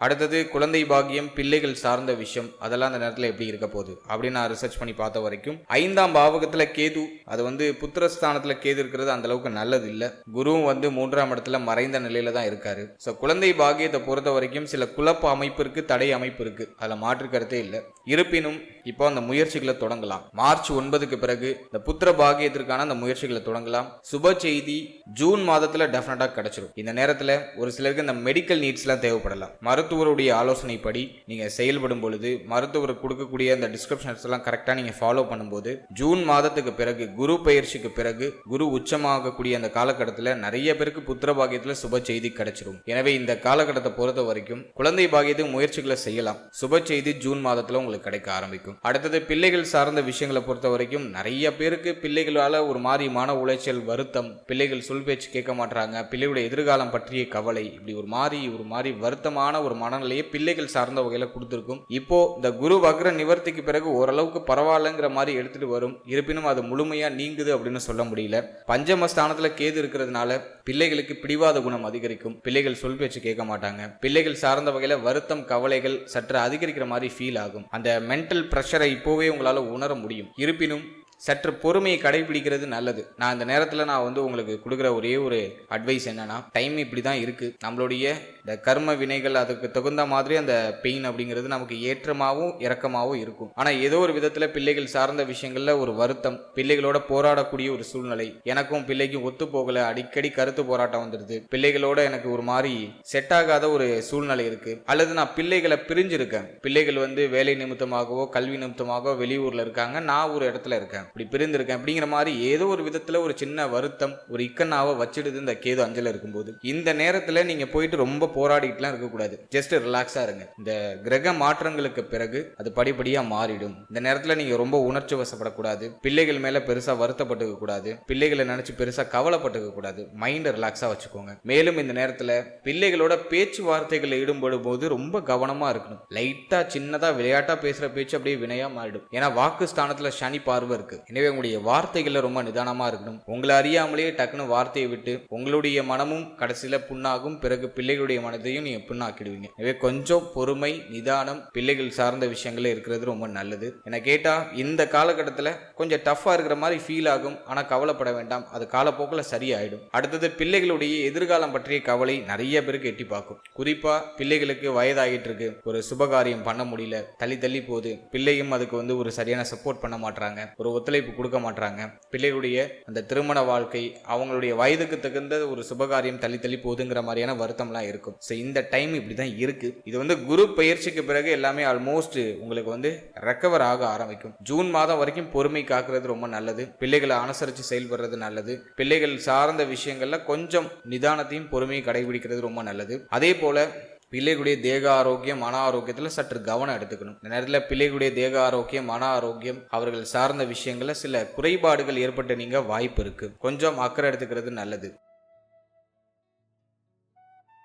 அடுத்தது குழந்தை பாக்கியம், பிள்ளைகள் சார்ந்த விஷயம், அதெல்லாம் அந்த நேரத்தில் எப்படி இருக்க போகுது அப்படின்னு நான் ரிசர்ச் பண்ணி பார்த்த வரைக்கும் 5ஆம் பாவகத்தில் கேது, அது வந்து புத்திரஸ்தானத்தில் கேது இருக்கிறது அந்த அளவுக்கு நல்லது இல்லை. குருவும் வந்து 3ஆம் இடத்துல மறைந்த நிலையில தான் இருக்காரு. ஸோ குழந்தை பாக்கியத்தை பொறுத்த வரைக்கும் சில குழப்ப அமைப்பு இருக்கு, தடை அமைப்பு இருக்கு, அதில் மாற்று கருத்தே இல்லை. இருப்பினும் இப்போ அந்த முயற்சிகளை தொடங்கலாம். மார்ச் 9க்கு பிறகு இந்த புத்திர பாக்கியத்திற்கான அந்த முயற்சிகளை தொடங்கலாம். சுப செய்தி ஜூன் மாதத்துல டெஃபினட்டா கிடைச்சிடும். இந்த நேரத்தில் ஒரு சிலருக்கு இந்த மெடிக்கல் நீட்ஸ்லாம் தேவைப்படலாம். மருத்துவருடைய ஆலோசனைப்படி நீங்க செயல்படும் பொழுது, மருத்துவர் கொடுக்கக்கூடிய அந்த டிஸ்கிரிப்ஷன்ஸ் எல்லாம் கரெக்டா நீங்க ஃபாலோ பண்ணும்போது ஜூன் மாதத்துக்கு பிறகு, குரு பயிற்சிக்கு பிறகு, குரு உச்சமாகக்கூடிய அந்த காலகட்டத்தில் நிறைய பேருக்கு புத்திர பாக்கியத்தில் சுப செய்தி கிடைச்சிடும். எனவே இந்த காலகட்டத்தை பொறுத்த வரைக்கும் குழந்தை பாக்கியத்துக்கு முயற்சிகளை செய்யலாம். சுப செய்தி ஜூன் மாதத்துல உங்களுக்கு கிடைக்க ஆரம்பிக்கும். அடுத்தது பிள்ளைகள் சார்ந்த விஷயங்களை பொறுத்த வரைக்கும் நிறைய பேருக்கு பிள்ளைகளால ஒரு மாதிரி மன உளைச்சல், வருத்தம், பிள்ளைகள் சொல் பேச்சு கேட்க மாட்டாங்க, பிள்ளைகளுடைய எதிர்காலம் பற்றிய கவலை, இப்படி ஒரு மாதிரி வருத்தமான ஒரு மனநிலையை பிள்ளைகள் சார்ந்த வகையில கொடுத்திருக்கும். இப்போ இந்த குரு வக்ர நிவர்த்திக்கு பிறகு ஓரளவுக்கு பரவாயில்லைங்கிற மாதிரி எடுத்துட்டு வரும். இருப்பினும் அது முழுமையா நீங்குது அப்படின்னு சொல்ல முடியல. பஞ்சமஸ்தானத்துல கேது இருக்கிறதுனால பிள்ளைகளுக்கு பிடிவாத குணம் அதிகரிக்கும். பிள்ளைகள் சொல் பேச்சு கேட்க மாட்டாங்க. பிள்ளைகள் சார்ந்த வகையில வருத்தம், கவலைகள் சற்று அதிகரிக்கிற மாதிரி ஃபீல் ஆகும். அந்த மென்டல் பிரஷரை இப்போவே உங்களால உணர முடியும். இருப்பினும் சற்று பொறுமையை கடைபிடிக்கிறது நல்லது. நான் இந்த நேரத்தில் நான் வந்து உங்களுக்கு கொடுக்குற ஒரே ஒரு அட்வைஸ் என்னன்னா, டைம் இப்படி தான் இருக்கு. நம்மளுடைய இந்த கர்ம வினைகள் அதுக்கு தகுந்த மாதிரி அந்த பெயின் அப்படிங்கிறது நமக்கு ஏற்றமாகவும் இறக்கமாகவும் இருக்கும். ஆனால் ஏதோ ஒரு விதத்தில் பிள்ளைகள் சார்ந்த விஷயங்கள்ல ஒரு வருத்தம், பிள்ளைகளோட போராடக்கூடிய ஒரு சூழ்நிலை, எனக்கும் பிள்ளைக்கும் ஒத்து போகல, அடிக்கடி கருத்து போராட்டம் வந்துடுது, பிள்ளைகளோட எனக்கு ஒரு மாதிரி செட் ஆகாத ஒரு சூழ்நிலை இருக்கு, அல்லது நான் பிள்ளைகளை பிரிஞ்சிருக்கேன், பிள்ளைகள் வந்து வேலை நிமித்தமாகவோ கல்வி நிமித்தமாகவோ வெளியூர்ல இருக்காங்க, நான் ஒரு இடத்துல இருக்கேன், இப்படி பிரிந்திருக்கேன் அப்படிங்கிற மாதிரி ஏதோ ஒரு விதத்துல ஒரு சின்ன வருத்தம் ஒரு இக்கண்ணாவை வச்சிடுது இந்த கேது அஞ்சல இருக்கும்போது. இந்த நேரத்துல நீங்க போயிட்டு ரொம்ப போராடிட்டுலாம் இருக்கக்கூடாது. ஜஸ்ட் ரிலாக்ஸா இருங்க. இந்த கிரக மாற்றங்களுக்கு பிறகு அது படிப்படியா மாறிடும். இந்த நேரத்துல நீங்க ரொம்ப உணர்ச்சி வசப்படக்கூடாது, பிள்ளைகள் மேல பெருசா வருத்தப்பட்டுக்க கூடாது, பிள்ளைகளை நினைச்சு பெருசா கவலைப்பட்டுக்க கூடாது. மைண்டை ரிலாக்ஸா வச்சுக்கோங்க. மேலும் இந்த நேரத்துல பிள்ளைகளோட பேச்சுவார்த்தைகளை ஈடுபடும் போது ரொம்ப கவனமா இருக்கணும். லைட்டா சின்னதா விளையாட்டா பேசுற பேச்சு அப்படியே வினையா மாறிடும். ஏன்னா வாக்கு ஸ்தானத்துல சனி பார்வை இருக்கு. எனவே உங்களுடைய வார்த்தைகள்ல ரொம்ப நிதானமா இருக்கணும். உங்களை அறியாமலேயே டக்குன்னு வார்த்தையை விட்டு உங்களுடைய மனமும் கடைசியில புண்ணாகும். பிறகு பிள்ளைகளுடைய மனதையும் நீங்க புண்ணாக்கிடுவீங்க. எனவே கொஞ்சம் பொறுமை, நிதானம் பிள்ளைகள் சார்ந்த விஷயங்களே இருக்கிறது ரொம்ப நல்லது. என கேட்டா இந்த காலகட்டத்தில் கொஞ்சம் டஃபா இருக்கிற மாதிரி ஃபீல் ஆகும். ஆனா கவலைப்பட வேண்டாம், அது காலப்போக்கில் சரியாயிடும். அடுத்தது பிள்ளைகளுடைய எதிர்காலம் பற்றிய கவலை நிறைய பேருக்கு எட்டி பார்க்கும். குறிப்பா பிள்ளைகளுக்கு வயதாகிட்டு இருக்கு, ஒரு சுபகாரியம் பண்ண முடியல, தள்ளி தள்ளி போகுது, பிள்ளையும் அதுக்கு வந்து ஒரு சரியான சப்போர்ட் பண்ண மாட்டாங்க, ஒரு ஒத்துழைப்பு கொடுக்க மாட்டாங்க, பிள்ளைகளுடைய அந்த திருமண வாழ்க்கை அவங்களுடைய வயதுக்கு தகுந்த ஒரு சுபகாரியம் தள்ளி தள்ளி போகுதுங்கிற மாதிரியான வருத்தம்லாம் இருக்கும். ஸோ இந்த டைம் இப்படி தான் இருக்கு. இது வந்து குரு பயிற்சிக்கு பிறகு எல்லாமே ஆல்மோஸ்ட் உங்களுக்கு வந்து ரெக்கவர் ஆக ஆரம்பிக்கும். ஜூன் மாதம் வரைக்கும் பொறுமை காக்குறது ரொம்ப நல்லது. பிள்ளைகளை அனுசரித்து செயல்படுறது நல்லது. பிள்ளைகள் சார்ந்த விஷயங்கள்ல கொஞ்சம் நிதானத்தையும் பொறுமையை கடைபிடிக்கிறது ரொம்ப நல்லது. அதே போல பிள்ளைகளுடைய தேக ஆரோக்கியம், மன ஆரோக்கியத்தில் சற்று கவனம் எடுத்துக்கணும். இந்த நேரத்தில் பிள்ளைகளுடைய தேக ஆரோக்கியம், மன ஆரோக்கியம் அவர்கள் சார்ந்த விஷயங்கள்ல சில குறைபாடுகள் ஏற்பட்டு நீங்க வாய்ப்பு இருக்கு. கொஞ்சம் அக்கறை எடுத்துக்கிறது நல்லது.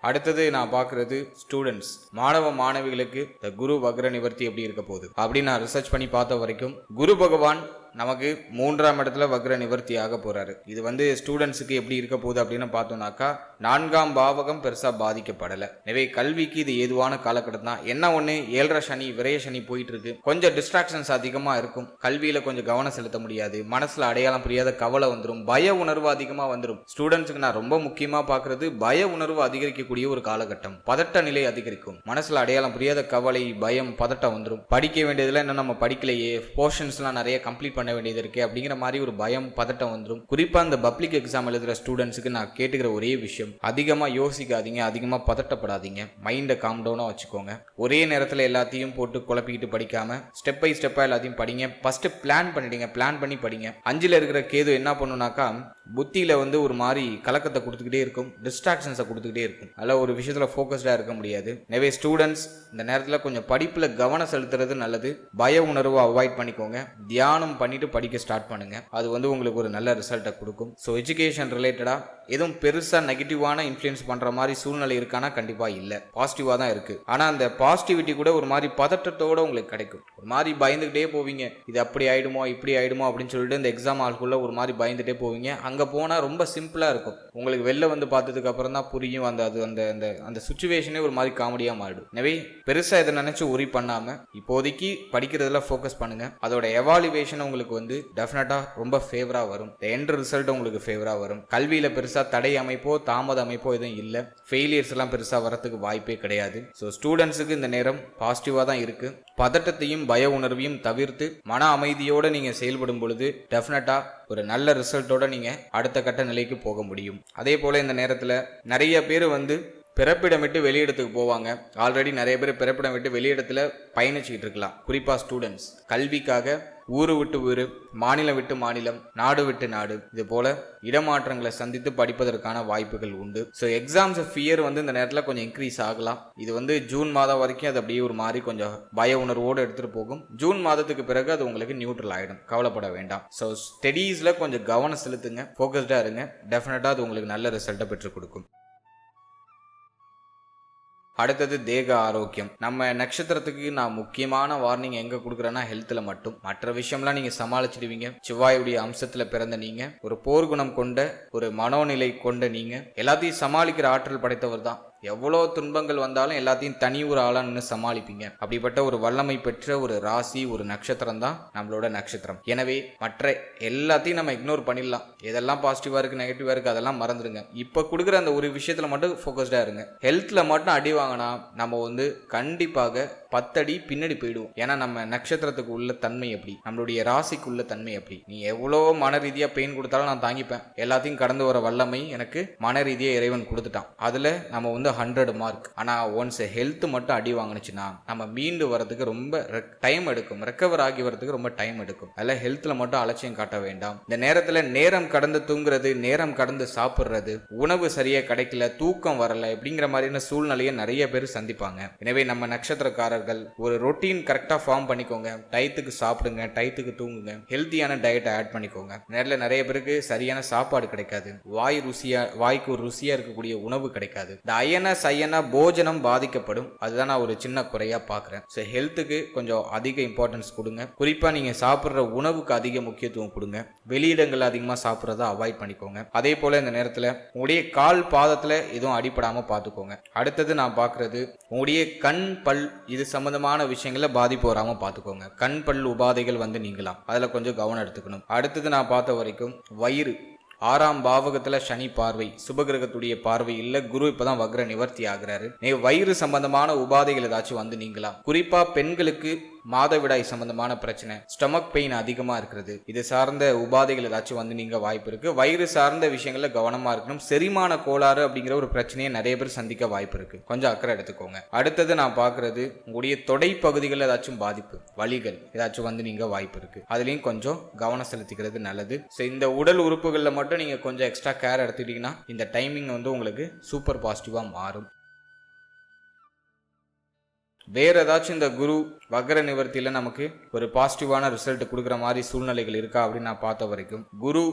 அடுத்தது நான் பார்க்கறது ஸ்டூடெண்ட்ஸ், மாணவ மாணவிகளுக்கு இந்த குரு வக்ர நிவர்த்தி எப்படி இருக்க போகுது அப்படின்னு நான் ரிசர்ச் பண்ணி பார்த்த வரைக்கும் குரு பகவான் நமக்கு 3ஆம் இடத்துல வக்ர நிவர்த்தி ஆக போறாரு. இது வந்து ஸ்டூடெண்ட்ஸுக்கு எப்படி இருக்க போகுது அப்படின்னு பார்த்தோம்னாக்கா 4ஆம் பாவகம் பெருசா பாதிக்கப்படலை. எனவே கல்விக்கு இது ஏதுவான காலகட்டம் தான். என்ன ஒன்று, 7.5 சனி விரைய சனி போயிட்டு இருக்கு. கொஞ்சம் டிஸ்ட்ராக்ஷன்ஸ் அதிகமா இருக்கும். கல்வியில கொஞ்சம் கவனம் செலுத்த முடியாது. மனசுல அடையாளம் புரியாத கவலை வந்துடும், பய உணர்வு அதிகமா வந்துடும். ஸ்டூடெண்ட்ஸுக்கு நான் ரொம்ப முக்கியமா பார்க்கறது பய உணர்வு அதிகரிக்கக்கூடிய ஒரு காலகட்டம். பதட்ட நிலை அதிகரிக்கும். மனசுல அடையாளம் புரியாத கவலை, பயம், பதட்டம் வந்துடும். படிக்க வேண்டியதுல இன்னும் நம்ம படிக்கலையே, போர்ஷன்ஸ்லாம் நிறைய கம்ப்ளீட் பண்ண வேண்டியது இருக்கு அப்படிங்கிற மாதிரி ஒரு பயம், பதட்டம் வந்துடும். குறிப்பா இந்த பப்ளிக் எக்ஸாம் எழுதுற ஸ்டூடெண்ட்ஸுக்கு நான் கேட்டுக்கிற ஒரே விஷயம், அதிகமா யோசிக்காதீங்க, அதிகமா பதட்டப்படாதீங்க, மைண்டை காம் டவுனா வச்சுக்கோங்க. ஒரே நேரத்தில் எல்லாத்தையும் போட்டு குழப்பிக்கிட்டு படிக்காம ஸ்டெப் பை ஸ்டெப்பா எல்லாத்தையும் படிங்க. ஃபர்ஸ்ட் பிளான் பண்ணிடுங்க, பிளான் பண்ணி படிங்க. 5ல் இருக்கிற கேது என்ன பண்ணுனாக்கா புத்தியில வந்து ஒரு மாதிரி கலக்கத்தை கொடுத்துக்கிட்டே இருக்கும், டிஸ்ட்ராக்ஷன்ஸை கொடுத்துக்கிட்டே இருக்கும். அதில் ஒரு விஷயத்துல ஃபோக்கஸ்டா இருக்க முடியாது. எனவே ஸ்டூடெண்ட்ஸ் இந்த நேரத்தில் கொஞ்சம் படிப்புல கவனம் செலுத்துறது நல்லது. பய உணர்வை அவாய்ட் பண்ணிக்கோங்க. தியானம் பண்ணிட்டு படிக்க ஸ்டார்ட் பண்ணுங்க. அது வந்து உங்களுக்கு ஒரு நல்ல ரிசல்ட்டை கொடுக்கும். ஸோ எஜுகேஷன் ரிலேட்டடா எதுவும் பெருசா நெகட்டிவான இன்ஃப்ளூயன்ஸ் பண்ற மாதிரி சூழ்நிலை இருக்கானா கண்டிப்பா இல்ல, பாசிட்டிவா தான் இருக்கு. ஆனா அந்த பாசிட்டிவிட்டி கூட ஒரு மாதிரி பதட்டத்தோட உங்களுக்கு கிடைக்கும். ஒரு மாதிரி பயந்துகிட்டே போவீங்க, இது அப்படி ஆயிடுமோ இப்படி ஆயிடுமோ அப்படின்னு சொல்லிட்டு இந்த எக்ஸாம் ஹால்குள்ள ஒரு மாதிரி பயந்துட்டே போவீங்க. அங்க போனா ரொம்ப சிம்பிளா இருக்கும். உங்களுக்கு வெளில வந்து பார்த்ததுக்கு அப்புறம் தான் புரியும் அந்த அது அந்த அந்த அந்த சுச்சுவேஷனே ஒரு மாதிரி காமெடியா மாறிடும். எனவே பெருசா இதை நினைச்சு உரி பண்ணாம இப்போதைக்கு படிக்கிறதுல ஃபோக்கஸ் பண்ணுங்க. அதோட எவாலுவேஷன் உங்களுக்கு வந்து டெஃபினட்டா ரொம்ப ஃபேவரா வரும். எண்ட் ரிசல்ட் உங்களுக்கு ஃபேவரா வரும். கல்வியில பெருசா தடை அமைப்போ தாமத அமைப்போ எதுவும் இல்லை. ஃபெயிலியர்ஸ் எல்லாம் பெருசா வரத்துக்கு வாய்ப்பே கிடையாது. ஸோ ஸ்டூடெண்ட்ஸுக்கு இந்த நேரம் பாசிட்டிவா தான் இருக்கு. பதட்டத்தையும் பய உணர்வையும் தவிர்த்து மன அமைதியோட நீங்க செயல்படும் பொழுது டெஃபினட்டா ஒரு நல்ல ரிசல்ட்டோட நீங்க அடுத்த கட்ட நிலைக்கு போக முடியும். அதே போல இந்த நேரத்துல நிறைய பேர் வந்து பிறப்பிடம் விட்டு வெளியிடத்துக்கு போவாங்க. ஆல்ரெடி நிறைய பேர் பிறப்பிடம் விட்டு வெளியிடத்துல பயணிச்சுக்கிட்டு இருக்கலாம். குறிப்பா ஸ்டூடெண்ட்ஸ் கல்விக்காக ஊரு விட்டு ஊரு, மாநிலம் விட்டு மாநிலம், நாடு விட்டு நாடு, இது போல இடமாற்றங்களை சந்தித்து படிப்பதற்கான வாய்ப்புகள் உண்டு. ஸோ எக்ஸாம்ஸ் ஃபியர் வந்து இந்த நேரத்தில் கொஞ்சம் இன்க்ரீஸ் ஆகலாம். இது வந்து ஜூன் மாதம் வரைக்கும் அது அப்படியே ஒரு மாதிரி கொஞ்சம் பய உணர்வோடு எடுத்துட்டு போகும். ஜூன் மாதத்துக்கு பிறகு அது உங்களுக்கு நியூட்ரல் ஆகிடும். கவலைப்பட வேண்டாம். ஸோ ஸ்டடீஸ்ல கொஞ்சம் கவனம் செலுத்துங்க, ஃபோக்கஸ்டா இருங்க. டெஃபினட்டா அது உங்களுக்கு நல்ல ரிசல்ட்டை பெற்றுக் கொடுக்கும். அடுத்தது தேக ஆரோக்கியம். நம்ம நட்சத்திரத்துக்கு நான் முக்கியமான வார்னிங் எங்க கொடுக்குறேன்னா ஹெல்த்ல மட்டும். மற்ற விஷயம்லாம் நீங்க சமாளிச்சிடுவீங்க. செவ்வாயுடைய அம்சத்துல பிறந்த நீங்க, ஒரு போர்க்குணம் கொண்ட ஒரு மனோநிலை கொண்ட நீங்க எல்லாத்தையும் சமாளிக்கிற ஆற்றல் படைத்தவர் தான். எவ்வளோ துன்பங்கள் வந்தாலும் எல்லாத்தையும் தனி ஒரு ஆளா நின்று சமாளிப்பீங்க. அப்படிப்பட்ட ஒரு வல்லமை பெற்ற ஒரு ராசி, ஒரு நட்சத்திரம் தான் நம்மளோட நட்சத்திரம். எனவே மற்ற எல்லாத்தையும் நம்ம இக்னோர் பண்ணிடலாம். எதெல்லாம் பாசிட்டிவா இருக்கு, நெகட்டிவா இருக்கு, அதெல்லாம் மறந்துடுங்க. இப்ப கொடுக்குற அந்த ஒரு விஷயத்துல மட்டும் ஃபோக்கஸ்டா இருங்க. ஹெல்த்ல மட்டும் அடி வாங்கினா நம்ம கண்டிப்பாக 10 அடி பின்னாடி போயிடுவோம். ஏன்னா நம்ம நட்சத்திரத்துக்கு உள்ள தன்மை எப்படி, நம்மளுடைய ராசிக்கு உள்ள தன்மை எப்படி. நீ எவ்வளோ மன ரீதியா பெயின் கொடுத்தாலும் நான் தாங்கிப்பேன். எல்லாத்தையும் கடந்து வர வல்லமை எனக்கு மன ரீதியா இறைவன் கொடுத்துட்டான். அதுல நம்ம 100 மார்க். ஆனா ஒன்ஸ் ஹெல்த் மட்டும் அடி வாங்கினுச்சுன்னா நம்ம மீண்டு வரதுக்கு ரொம்ப டைம் எடுக்கும். ரெக்கவர் ஆகி வரதுக்கு ரொம்ப டைம் எடுக்கும். அதில் ஹெல்த்ல மட்டும் அலட்சியம் காட்ட வேண்டாம். இந்த நேரத்துல நேரம் கடந்து தூங்குறது, நேரம் கடந்து சாப்பிடுறது, உணவு சரியா கிடைக்கல, தூக்கம் வரல, இப்படிங்கிற மாதிரியான சூழ்நிலையை நிறைய பேர் சந்திப்பாங்க. எனவே நம்ம நட்சத்திரக்காரர்கள் ஒரு ரொட்டீன் கரெக்டா ஃபார்ம் பண்ணிக்கோங்க. டயத்துக்கு சாப்பிடுங்க, டயத்துக்கு தூங்குங்க, ஹெல்த்தியான டயட்டை ஆட் பண்ணிக்கோங்க. நேரில் நிறைய பேருக்கு சரியான சாப்பாடு கிடைக்காது. வாய்க்கு ஒரு ருசியா இருக்கக்கூடிய உணவு கிடைக்காது. இந்த அயன போஜனம் பாதிக்கப்படும். அதுதான் நான் ஒரு சின்ன குறையா பார்க்குறேன். ஸோ ஹெல்த்துக்கு கொஞ்சம் அதிக இம்பார்ட்டன்ஸ் கொடுங்க. குறிப்பா நீங்க சாப்பிட்ற உணவுக்கு அதிக முக்கியத்துவம் கொடுங்க. வெளியிடங்கள் அதிகமாக சாப்பிட்றத அவாய்ட் பண்ணிக்கோங்க. அதே போல இந்த நேரத்தில் உங்களுடைய கால் பாதத்தில் எதுவும் அடிப்படாம பார்த்துக்கோங்க. அடுத்தது நான் பார்க்கறது உங்களுடைய கண் பல் இது சம்பந்தமான விஷயங்கள பாதிப்பு வராமல் பார்த்துக்கோங்க. கண் பல் உபாதைகள் நீங்கலாம். அதில் கொஞ்சம் கவனம் எடுத்துக்கணும். அடுத்தது நான் பார்த்த வரைக்கும் வயிறு 6ஆம் பாவகத்துல சனி பார்வை, சுபகிரகத்துடைய பார்வை இல்ல, குரு இப்பதான் வக்ர நிவர்த்தி ஆகிறாரு. வயிறு சம்பந்தமான உபாதைகள் ஏதாச்சும் நீங்கலாம். குறிப்பா பெண்களுக்கு மாதவிடாய் சம்பந்தமான பிரச்சனை, ஸ்டமக் பெயின் அதிகமா இருக்கிறது, இது சார்ந்த உபாதைகள் ஏதாச்சும் நீங்க வாய்ப்பு இருக்கு. வயிறு சார்ந்த விஷயங்கள்ல கவனமா இருக்கணும். செரிமான கோளாறு அப்படிங்கிற ஒரு பிரச்சனையை நிறைய பேர் சந்திக்க வாய்ப்பு இருக்கு. கொஞ்சம் அக்கறை எடுத்துக்கோங்க. அடுத்தது நான் பார்க்கறது உங்களுடைய தொடை பகுதிகள் ஏதாச்சும் பாதிப்பு, வலிகள் ஏதாச்சும் நீங்க வாய்ப்பு இருக்கு. அதுலயும் கொஞ்சம் கவனம் செலுத்திக்கிறது நல்லது. இந்த உடல் உறுப்புகள்ல மட்டும் நீங்க கொஞ்சம் எக்ஸ்ட்ரா கேர் எடுத்துட்டீங்கன்னா இந்த டைமிங் உங்களுக்கு சூப்பர் பாசிட்டிவா மாறும். வேற ஏதாச்சும் இந்த குரு வக்ர நிவர்த்தியில நமக்கு ஒரு பாசிட்டிவான ரிசல்ட் கொடுக்குற மாதிரி சூழ்நிலைகள் இருக்கா அப்படின்னு நான் பார்த்த வரைக்கும் குரு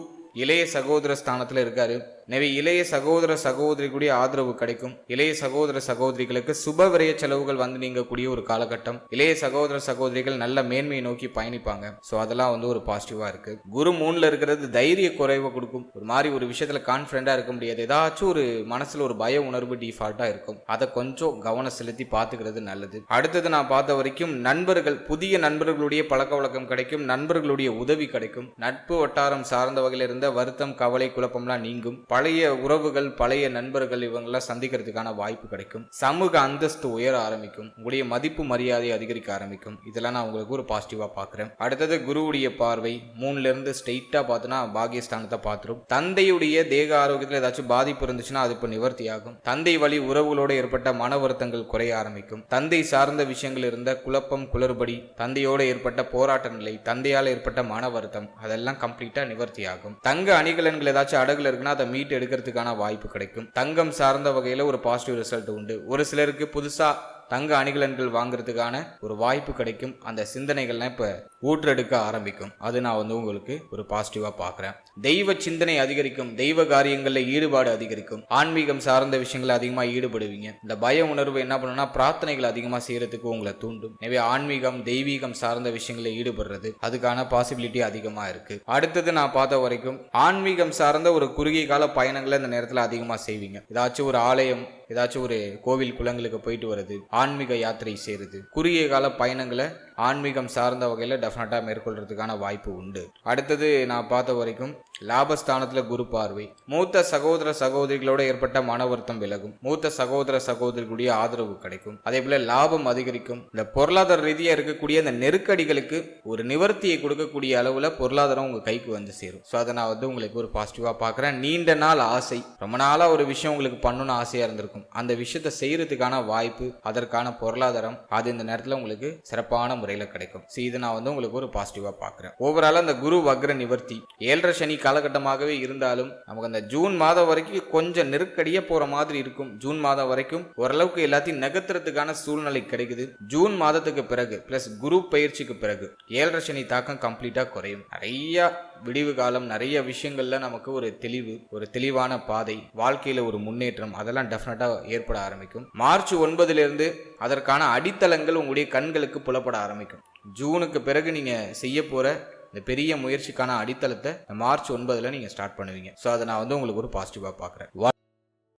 இளைய சகோதர ஸ்தானத்துல இருக்காரு. எனவே இளைய சகோதர சகோதரிகளுடைய ஆதரவு கிடைக்கும். இளைய சகோதர சகோதரிகளுக்கு சுப விரய செலவுகள் நீங்கக்கூடிய ஒரு காலகட்டம். இளைய சகோதர சகோதரிகள் நல்ல மேன்மையை நோக்கி பயணிப்பாங்க. ஸோ அதெல்லாம் ஒரு பாசிட்டிவா இருக்கு. குரு 3ல இருக்கிறது தைரிய குறைவை கொடுக்கும். ஒரு மாதிரி ஒரு விஷயத்துல கான்பிடண்டா இருக்க முடியாது. ஏதாச்சும் ஒரு மனசுல ஒரு பய உணர்வு டிஃபால்ட்டா இருக்கும். அதை கொஞ்சம் கவனம் செலுத்தி பார்த்துக்கிறது நல்லது. அடுத்தது நான் பார்த்த வரைக்கும் நண்பர்கள், புதிய நண்பர்களுடைய பழக்க வழக்கம் கிடைக்கும். நண்பர்களுடைய உதவி கிடைக்கும். நட்பு வட்டாரம் சார்ந்த வகையில் இருந்த வருத்தம், கவலை, குழப்பம்லாம் நீங்கும். பழைய உறவுகள், பழைய நண்பர்கள் இவங்கெல்லாம் சந்திக்கிறதுக்கான வாய்ப்பு கிடைக்கும். சமூக அந்தஸ்து உயர ஆரம்பிக்கும். உங்களுடைய மதிப்பு மரியாதை அதிகரிக்க ஆரம்பிக்கும். இதெல்லாம் நான் உங்களுக்கு ஒரு பாசிட்டிவா பார்க்கிறேன். அடுத்தது குருவுடைய பார்வை 3ல இருந்து ஸ்ட்ரெயிட்டா பார்த்தோன்னா பாகியஸ்தானத்தை பார்த்துரும். தந்தையுடைய தேக ஆரோக்கியத்தில் ஏதாச்சும் பாதிப்பு இருந்துச்சுன்னா அது இப்போ நிவர்த்தி ஆகும். தந்தை வழி உறவுகளோடு ஏற்பட்ட மன வருத்தங்கள் குறைய ஆரம்பிக்கும். தந்தை சார்ந்த விஷயங்கள் இருந்த குழப்பம், குளறுபடி, தந்தையோடு ஏற்பட்ட போராட்ட நிலை, தந்தையால் ஏற்பட்ட மன வருத்தம் அதெல்லாம் கம்ப்ளீட்டா நிவர்த்தி ஆகும். தங்க அணிகலன்கள் ஏதாச்சும் அடகுல இருக்குன்னா அதை மீட் எடுக்கிறதுக்கான வாய்ப்பு கிடைக்கும். தங்கம் சார்ந்த வகையில ஒரு பாசிட்டிவ் ரிசல்ட் உண்டு. ஒரு சிலருக்கு புதுசா தங்க அணிகலன்கள் வாங்குறதுக்கான ஒரு வாய்ப்பு கிடைக்கும். அந்த சிந்தனைகள்லாம் இப்ப ஊற்றெடுக்க ஆரம்பிக்கும். அது நான் உங்களுக்கு ஒரு பாசிட்டிவா பார்க்கிறேன். தெய்வ சிந்தனை அதிகரிக்கும். தெய்வ காரியங்கள்ல ஈடுபாடு அதிகரிக்கும். ஆன்மீகம் சார்ந்த விஷயங்கள் அதிகமா ஈடுபடுவீங்க. இந்த பய உணர்வு என்ன பண்ணுன்னா பிரார்த்தனைகள் அதிகமா செய்யறதுக்கு உங்களை தூண்டும். எனவே ஆன்மீகம், தெய்வீகம் சார்ந்த விஷயங்கள ஈடுபடுறது அதுக்கான பாசிபிலிட்டி அதிகமா இருக்கு. அடுத்தது நான் பார்த்த வரைக்கும் ஆன்மீகம் சார்ந்த ஒரு குறுகிய கால பயணங்களை இந்த நேரத்துல அதிகமா செய்வீங்க. ஏதாச்சும் ஒரு ஆலயம், ஏதாச்சும் ஒரு கோவில் குளங்களுக்கு போயிட்டு வருது, ஆன்மீக யாத்திரை செய்யறது, குறுகிய கால பயணங்களை ஆன்மீகம் சார்ந்த வகையில் டெஃபினட்டா மேற்கொள்றதுக்கான வாய்ப்பு உண்டு. அடுத்தது நான் பார்த்த வரைக்கும் லாபஸ்தானத்துல குரு பார்வை. மூத்த சகோதர சகோதரிகளோட ஏற்பட்ட மன வருத்தம் விலகும். மூத்த சகோதர சகோதரிகளுடைய ஆதரவு கிடைக்கும். அதே போல லாபம் அதிகரிக்கும். இந்த பொருளாதார ரீதியா இருக்கக்கூடிய இந்த நெருக்கடிகளுக்கு ஒரு நிவர்த்தியை கொடுக்கக்கூடிய அளவுல பொருளாதாரம் உங்க கைக்கு சேரும். ஸோ அதை நான் உங்களுக்கு ஒரு பாசிட்டிவா பார்க்குறேன். நீண்ட நாள் ஆசை, ரொம்ப நாளா ஒரு விஷயம் உங்களுக்கு பண்ணணும்னு ஆசையா இருந்திருக்கும். அந்த விஷயத்தை செய்யறதுக்கான வாய்ப்பு, அதற்கான பொருளாதாரம் அது இந்த நேரத்தில் உங்களுக்கு சிறப்பான முறையில் கிடைக்கும். இதை நான் உங்களுக்கு ஒரு பாசிட்டிவா பார்க்குறேன். ஓவரால் அந்த குரு வக்ர நிவர்த்தி 7.5 சனி காலகட்டமாகவே இருந்தாலும் நமக்கு அந்த ஜூன் மாதம் வரைக்கும் கொஞ்சம் நெருக்கடியா போற மாதிரி இருக்கும். ஜூன் மாதம் வரைக்கும் ஓரளவுக்கு எல்லாத்தையும் நகர்த்துறதுக்கான சூழ்நிலை கிடைக்குது. ஜூன் மாதத்துக்கு பிறகு பிளஸ் குரு பயிற்சிக்கு பிறகு 7.5 சனி தாக்கம் கம்ப்ளீட்டா குறையும். நிறைய விடிவு காலம், நிறைய விஷயங்கள்ல நமக்கு ஒரு தெளிவு, ஒரு தெளிவான பாதை, வாழ்க்கையில ஒரு முன்னேற்றம் அதெல்லாம் டெஃபினட்டா ஏற்பட ஆரம்பிக்கும். மார்ச் 9லிருந்து அதற்கான அடித்தளங்கள் உங்களுடைய கண்களுக்கு புலப்பட ஆரம்பிக்கும். ஜூனுக்கு பிறகு நீங்க செய்ய போற இந்த பெரிய முயற்சிக்கான அடித்தளத்தை மார்ச் 9ல நீங்க ஸ்டார்ட் பண்ணுவீங்க. ஸோ அதை நான் உங்களுக்கு ஒரு பாசிட்டிவா பார்க்குறேன்.